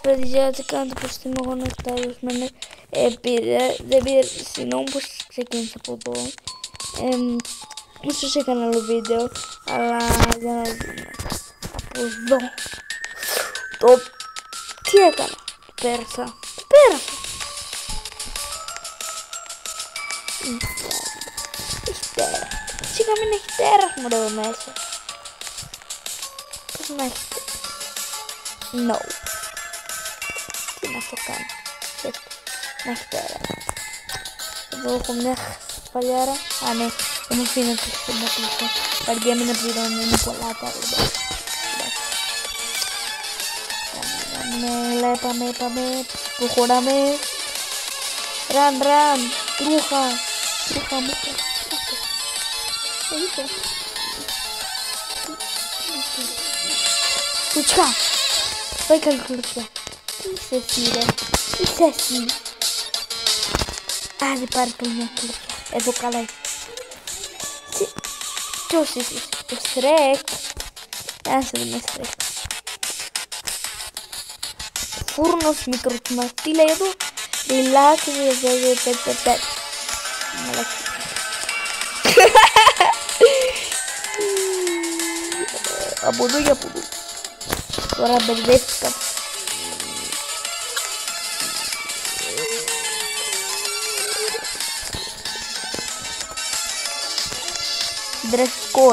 παιδιά, τι κάνετε, πως είμαι εγώ νεκτάριος με δεν πήρε, συγγνώμη πως ξεκίνησα από εδώ. Ίσως έκανα άλλο βίντεο, αλλά για να δούμε. Από εδώ. Τι έκανα, πέρασα. Έχει τέρα. Σίγα μην έχει τέρας μου εδώ μέσα. Πώς να έχει τέρα. No. Τι να το κάνω. Να έχει τέρα. Εδώ έχω μια παλιάρα. Α ναι, δεν μου φαίνεται στην απλήση. Βαριέμαι να πληρώνω, είναι πολλά τα ρούμπα. Πάμε, προχωράμε. Ραν, τρούχα μου. Κλουτσιά. Πάει καλή κλουτσιά. Τι είσαι εσύ ρε. Είσαι εσύ. Άντε πάρε το μια κλουτσιά. Εδώ καλά είσαι. Ποιος είσαι. Το Σρέκ. Άσε δούμε Σρέκ. Φούρνος μικροτιμάς. Τι λέει εδώ. Relax. Από εδώ και από εδώ. Τώρα μπερδεύτηκα. Συντρεφικό,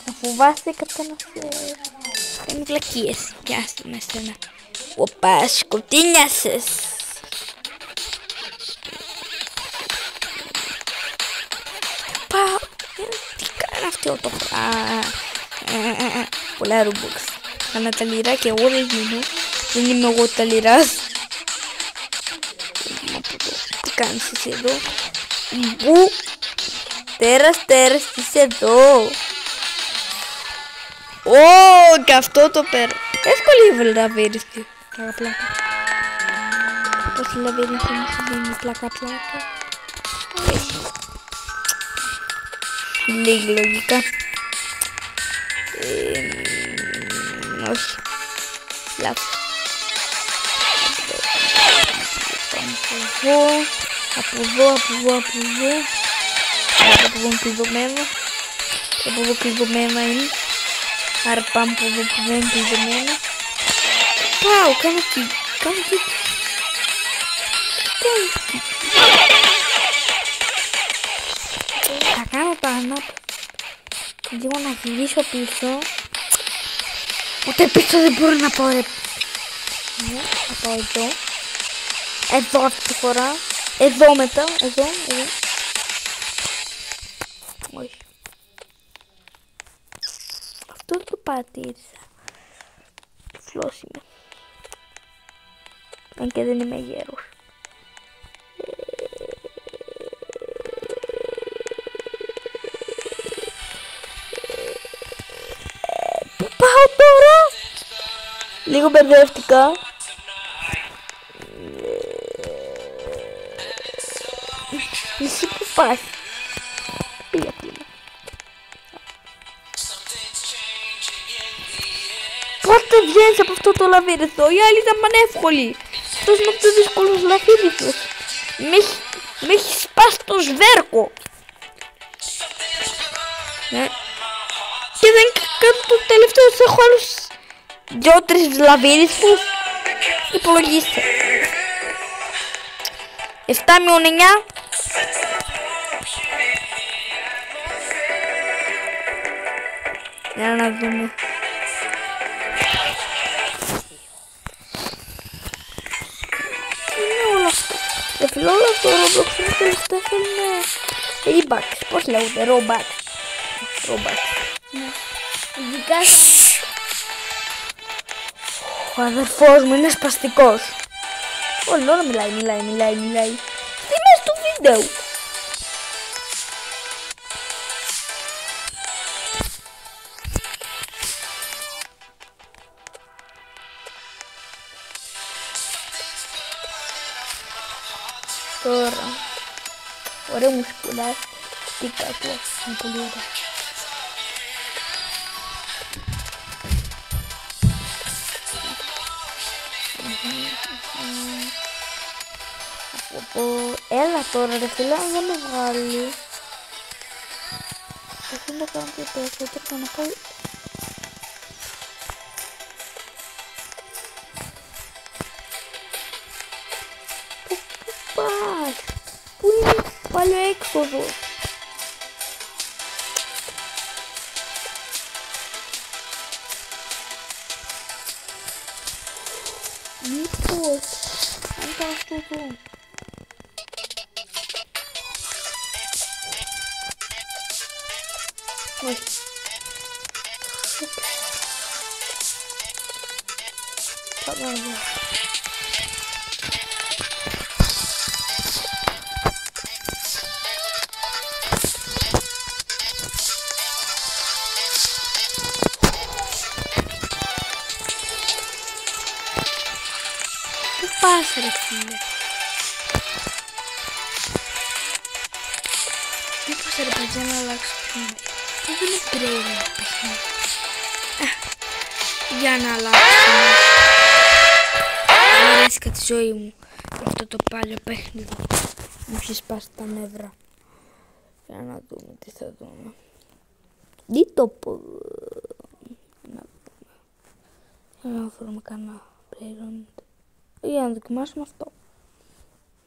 να φοβάστε καθένας. Είναι βλακίες. Κι άστε με σένα. Οπα, σκοτίνιασες. Πάω. Τι κάνει αυτό το πράγμα. Πολλά ρούμπουξ. Κάνα τα λιρά και εγώ δεν γίνω. Δεν είμαι εγώ τα λιράς. Τι κάνεις εσύ εδώ. Μπου. Τέρας, τι είσαι εδώ. Ω, και αυτό το πέρα. Εύκολη λαβύριστη. Πλάκα. Πώς λαβύριστη μου συμβαίνει πλάκα. Λίγη λογικά. Όχι. Λάθος. Από εδώ. Από εδώ κλειδωμένο. Από εδώ κλειδωμένα είναι. Άρα πάμε από εδώ που δεν είναι κλειδωμένα. Πάω, κάνω τι. Θα κάνω τα ανάποδα. Λίγο να γυρίσω πίσω. Ούτε πίσω δεν μπορώ να πάω ρε. Ναι, θα πάω εδώ. Εδώ αυτή τη φορά. Εδώ μετά. Εδώ. Όχι. Αυτό το πατήρισα. Τυφλός είμαι. Αν και δεν είμαι γέρος. Πού πάω τώρα? Λίγο μπερδεύτηκα. Εσύ που πας? Πήγα. Πότε βγαίνεις από αυτό το λαβύριθο? Οι άλλοι ήταν πανεύκολοι. Αυτός είναι ο πιο δύσκολος λαβύριθος. Με έχει σπάσει το σβέρκο. Ναι. Και δεν κάνω το τελευταίο. Έχω άλλους 2-3 λαβύριθους. Υπολογίστε. 7 με 9. Για να δούμε. Δεν θέλω όλο αυτό το Roblox είναι τελευταία θέλουν Robux. Πώς λέγονται, Robux. Ειδικά ο αδερφός μου είναι σπαστικός. Όλη ώρα μιλάει. Τι μέσα στο βίντεο. Τώρα, ωραίο μουσικουλάκι, τι κακό, είναι πολύ ωραία. Έλα τώρα ρε φίλε, αν δεν με βγάλει. Δεν το κάνω και περισσότερο να πάει. Πού πας? Πού είναι πάλι ο έξοδος? Μήπως αν ήταν αυτό εδώ? Όχι. Πάμε εδώ. Πού πας ρε φίλε? Μήπως ρε παιδιά να αλλάξω παιχνίδι? Δεν είναι brain παιχνίδι. Για να αλλάξω. Μου αρέσει και τη ζωή μου αυτό το παλιό παιχνίδι. Μου έχει σπάσει τα νεύρα. Για να δούμε τι θα δούμε. Τι το πω. Να βρούμε κανένα brain. Για να δοκιμάσουμε αυτό.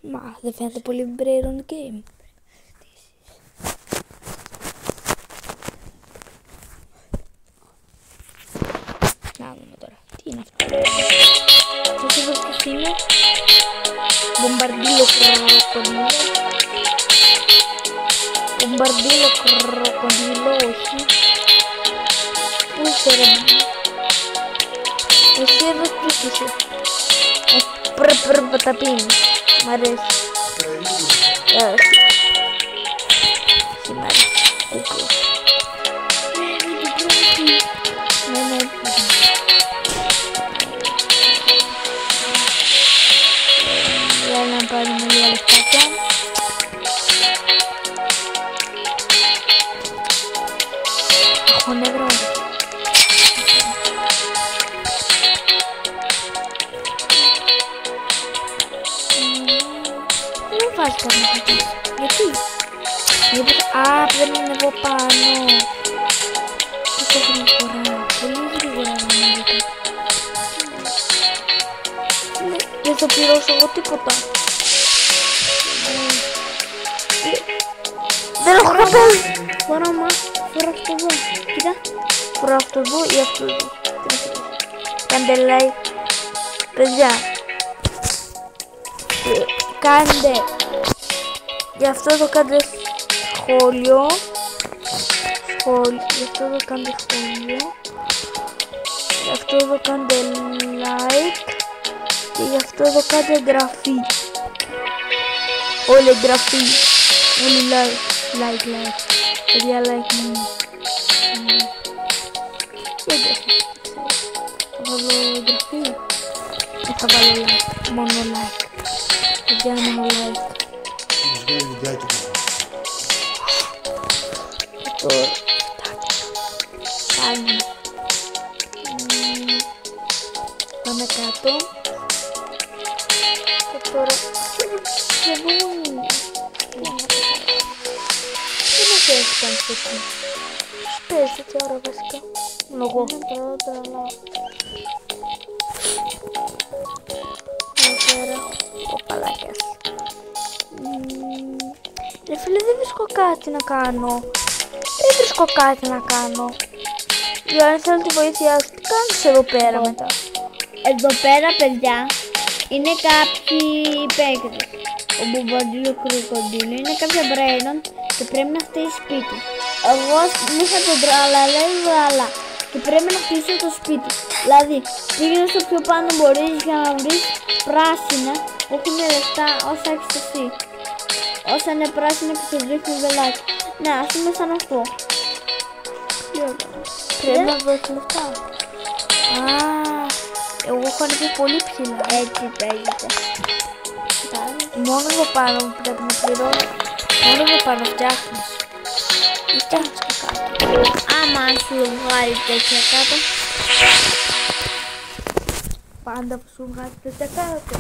Μα δεν φαίνεται πολύ brain game. Να δούμε τώρα. Τι είναι αυτό? Αυτό εδώ ποιος είναι? Μπομπαρντίλο κροκοντίλο. Μπομπαρντίλο κροκοντίλο, όχι. Πού είσαι ρε? Εσύ εδώ ποιος είσαι? Πρέπει τα πίνεις. Μ' αρέσει. Σήμερα. Κούκλο. Ναι. Για να πάρουμε λίγα λεφτάκια. Έχω νεύρα. Δεν βάζει κανένα κάτι. Γιατί? Δεν είναι εδώ πάνω. Πόσο γρήγορα. Πολύ γρήγορα νομίζω. Δεν θα πληρώσω εγώ τίποτα. Δεν έχω καπέλ. Φοράω αυτό εδώ. Κοίτα. Φοράω αυτό εδώ ή αυτό εδώ. Κάντε like. Παιδιά. Κάντε. Γι' αυτό εδώ κάντε σχόλιο. Γι' αυτό εδώ κάντε σχόλιο. Γι' αυτό εδώ κάντε like. Και γι' αυτό εδώ κάντε εγγραφή. Όλη εγγραφή. Όλοι like. Παιδιά like μόνο. Και εγγραφή. Θα βάλω εγγραφή. Δεν θα βάλω like. Μόνο like. Παιδιά μόνο like. Τώρα. Πάλι. Πάμε κάτω. Και τώρα. Σχεδόν. Τι να θέλεις κάνεις εκεί? Πες έτσι ώρα βασικά. Εγώ. Εδώ ο παλάκιας. Ρε φίλε, δεν βρίσκω κάτι να κάνω. Για αν θέλω τη βοήθειά σου, τι κάνεις εδώ πέρα μετά? Εδώ πέρα παιδιά είναι κάποιοι παίκτες. Ο Μπομπαρντίλο κροκοντίλο είναι κάποια brain και πρέπει να χτίσει σπίτι. Εγώ είχα τον τραλαλέλα και πρέπει να χτίσω το σπίτι. Δηλαδή πήγαινε στο πιο πάνω μπορείς για να βρεις πράσινα που έχουν λεφτά όσα έχεις εσύ. Όσα είναι πράσινα και σε δείχνει βελάκι. Ναι, ας πούμε σαν αυτό. Πρέπει να δώσει λεφτά. Εγώ έχω ανέβει πολύ ψηλά. Έτσι παίζεται. Μόνο εδώ πάνω που πρέπει να πληρώνω. Μόνο εδώ πάνω φτιάχνεις. Ή φτιάχνεις και κάτω. Άμα σου βγάλει τέτοια κάτω. πάντα που σου βγάζει τέτοια κάρτα.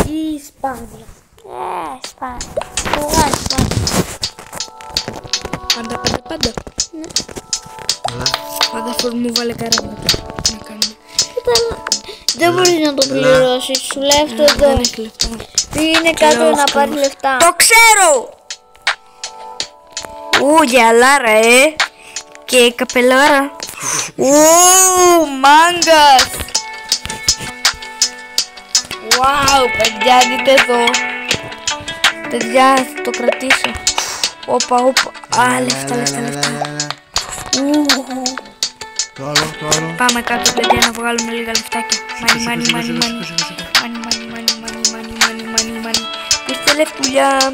Ή σπάνια. Σπάνια. Σου βγάζει Πάντα. Ναι. Πάντα φορ μου βάλε καράματα. Να κάνουμε. Δεν μπορείς να το πληρώσεις. Σου λέει αυτό εδώ. Δεν έχει λεφτά. Είναι κάτω να πάρει λεφτά. Το ξέρω! Γυαλάρα, και καπελάρα. Μάγκας! Wow, παιδιά, δείτε εδώ. Παιδιά, θα το κρατήσω. Όπα. Λεφτά. Το άλλο. Πάμε κάτω, παιδιά, να βγάλουμε λίγα λεφτάκια. Μάνι. Πήρτε λεφτούλια.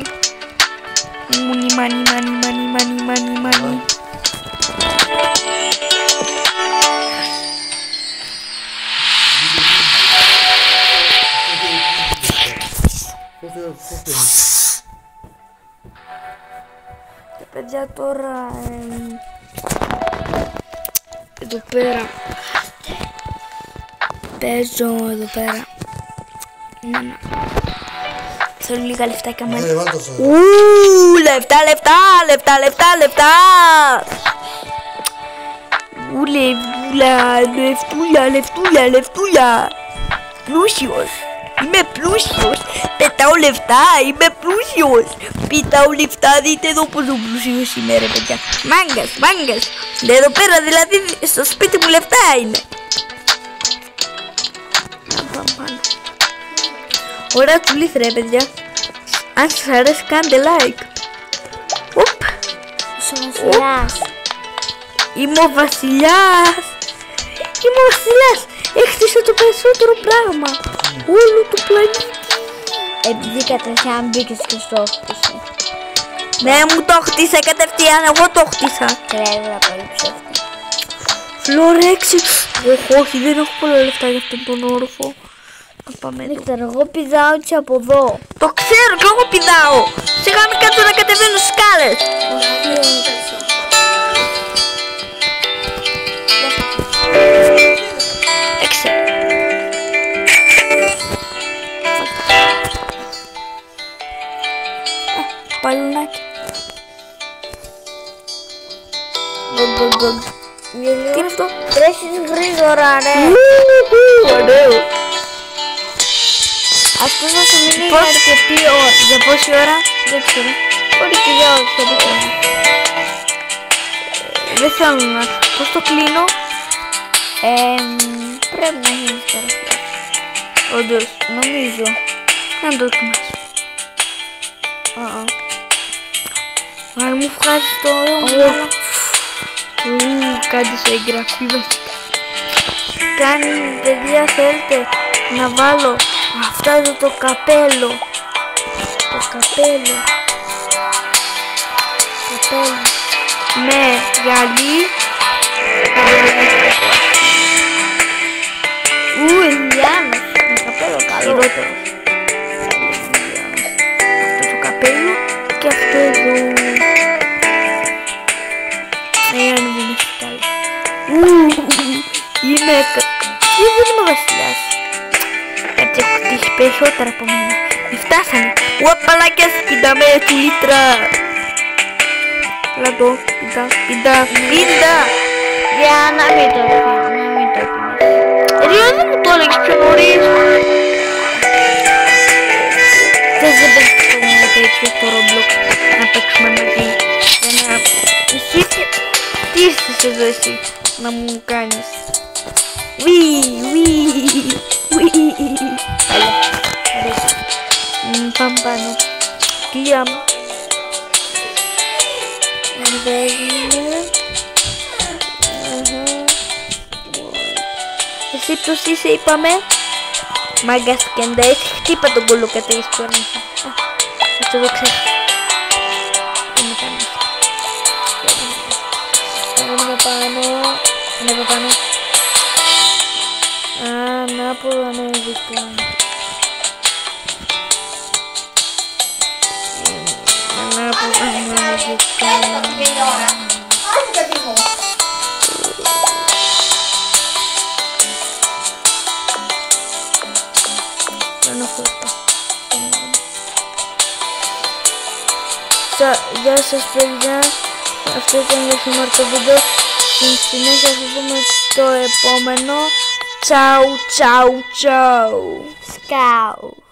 Μάνι. Και παιδιά τώρα εδώ πέρα παίζω εδώ πέρα. Να. Θέλω λίγα λεφτάκια μάλλον. Λεφτά. Λεφτούλια. Πλούσιος. Είμαι πλούσιος. Πετάω λεφτά. Είμαι πλούσιος. Πετάω λεφτά. Δείτε εδώ πόσο πλούσιος είμαι, ρε παιδιά. Μάγκας. Εδώ πέρα δηλαδή στο σπίτι μου λεφτά είναι. Πάμε. Ωραία τσουλήθ, ρε παιδιά. Αν σας αρέσει κάντε like. Είσαι ο βασιλιάς. Είμαι ο βασιλιάς. Έχτισα το περισσότερο πράγμα. Όλο το πλανήτη. Επειδή κατευθείαν μπήκες και στο χτίσε. Ναι, μου το χτίσα κατευθείαν. Εγώ το χτίσα. Τρέλα, πολύ ψεύτη. Φλωρέξι. Όχι, δεν έχω πολλά λεφτά για αυτόν τον όροφο. Δεν ξέρω, εγώ πηδάω και από εδώ. Το ξέρω και εγώ πηδάω. Σιγά μην κάτσω να κατεβαίνω σκάλες. Έξι. Παλουνάκι. Τι είναι αυτό? Τρέχεις γρήγορα, ρε. Ωραίο. Αυτό θα σου μείνει για αρκετή ώρα. Για πόση ώρα? Δεν ξέρω. Μπορεί και για όσο δεν ξέρω. Δεν θέλω να... Πώς το κλείνω? Πρέπει να γίνεις καραφλάς. Όντως. Νομίζω. Να το δοκιμάσω. Αν μου βγάζει το όνομα. Κάντε σε εγγραφή βασικά. Κάνει, παιδιά, θέλετε να βάλω αυτά εδώ το καπέλο. Με γυαλί. Ινδιάνος. Με καπέλο καλό. Χειρότερο. Αυτό το καπέλο και αυτό εδώ. Αν δεν έχει καλά. Δεν είμαι βασιλιάς. Κάτι έχω χτίσει περισσότερα από μένα. Φτάσανε. Ουαπαλάκια σπίνταμε του λίτρα. Λατώ. Πίντα. Για να μην το πίνεις. Ρε, δεν μου το έλεγες πιο νωρίς. Δεν παίξουμε τέτοιο στο Roblox να παίξουμε μαζί. Εσύ τι είσαι εδώ εσύ να μου κάνεις? Έλα, ορίστε. Πάμε πάνω. Κλεία μου. Εσύ ποιος είσαι είπαμε? Μάγκας και ενταίες. Χτύπα τον κολοκατρί του αρνήσα. Αυτό το ξέρω. Τι με κάνεις? Ανέβα πάνω. Να πω ανέβεις πάνω. Να πω ανέβεις πάνω. Γεια σας παιδιά, αυτό ήταν το σήμερα το βίντεο. Στην συνέχεια θα δούμε το επόμενο. Τσάου τσάου τσάου. Σκάου.